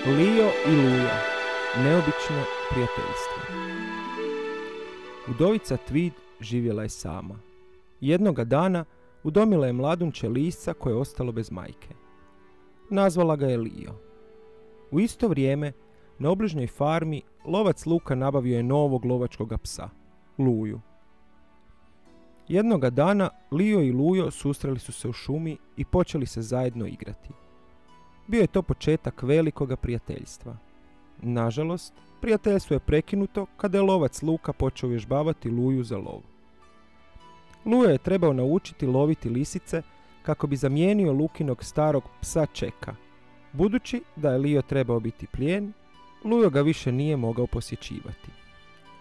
Lio i Luja. Neobično prijateljstvo. Udovica Tweed živjela je sama. Jednoga dana udomila je mladunče lisca koje je ostalo bez majke. Nazvala ga je Lio. U isto vrijeme na obližnjoj farmi lovac Luka nabavio je novog lovačkog psa, Luju. Jednoga dana Lio i Lujo susreli su se u šumi i počeli se zajedno igrati. Bio je to početak velikoga prijateljstva. Nažalost, prijateljstvo je prekinuto kada je lovac Luka počeo vježbavati Luju za lov. Lujo je trebao naučiti loviti lisice kako bi zamijenio Lukinog starog psa Čeka. Budući da je Lio trebao biti plijen, Lujo ga više nije mogao posjećivati.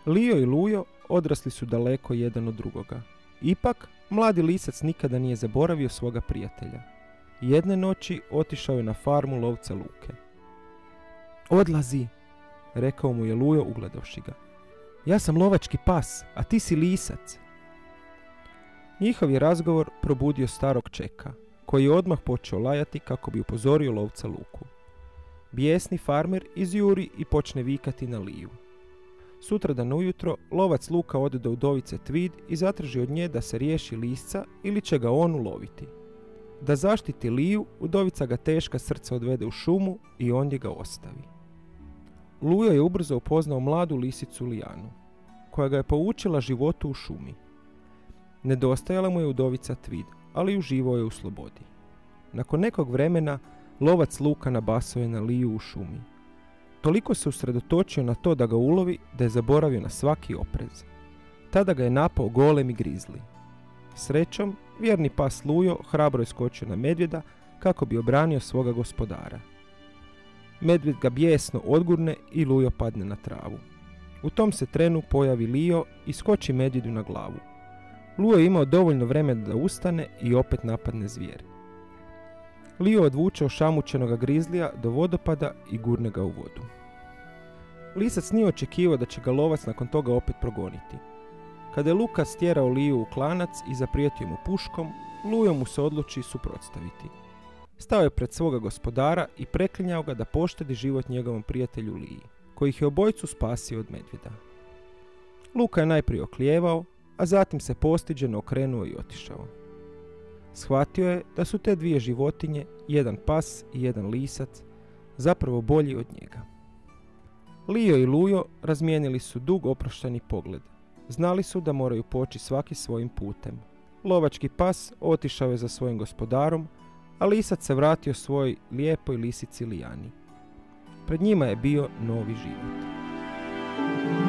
Lio i Lujo odrasli su daleko jedan od drugoga. Ipak, mladi lisac nikada nije zaboravio svoga prijatelja. Jedne noći otišao je na farmu lovca Luke. Odlazi, rekao mu je Lujo ugledavši ga. Ja sam lovački pas, a ti si lisac. Njihov je razgovor probudio starog Čeka, koji je odmah počeo lajati kako bi upozorio lovca Luku. Bijesni farmer izjuri i počne vikati na Liju. Sutradan ujutro lovac Luka ode do udovice Tweed i zatraži od nje da se riješi lisca ili će ga on uloviti. Da zaštiti Liju, udovica ga teška srca odvede u šumu i ondje ga ostavi. Lujo je ubrzo upoznao mladu lisicu Lijanu, koja ga je poučila životu u šumi. Nedostajala mu je udovica Tweed, ali uživao je u slobodi. Nakon nekog vremena, lovac Luka nabasao je na Liju u šumi. Toliko se usredotočio na to da ga ulovi da je zaboravio na svaki oprez. Tada ga je napao golemi grizli. Srećom, vjerni pas Lujo hrabro je skočio na medvjeda kako bi obranio svoga gospodara. Medvjed ga bijesno odgurne i Lujo padne na travu. U tom se trenu pojavi Lio i skoči medvjedu na glavu. Lujo je imao dovoljno vremena da ustane i opet napadne zvijer. Lio odvuče ošamućenoga grizlija do vodopada i gurne ga u vodu. Lisac nije očekivao da će ga lovac nakon toga opet progoniti. Kada je Luka stjerao Liju u klanac i zaprijetio mu puškom, Lujo mu se odluči suprotstaviti. Stao je pred svoga gospodara i preklinjao ga da poštedi život njegovom prijatelju Liji, koji ih je obojicu spasio od medvjeda. Luka je najprije oklijevao, a zatim se postiđeno okrenuo i otišao. Shvatio je da su te dvije životinje, jedan pas i jedan lisac, zapravo bolji od njega. Lio i Lujo razmijenili su dug oprošteni pogled. Znali su da moraju poći svaki svojim putem. Lovački pas otišao je za svojim gospodarom, a lisac se vratio svojoj lijepoj lisici Lijani. Pred njima je bio novi život.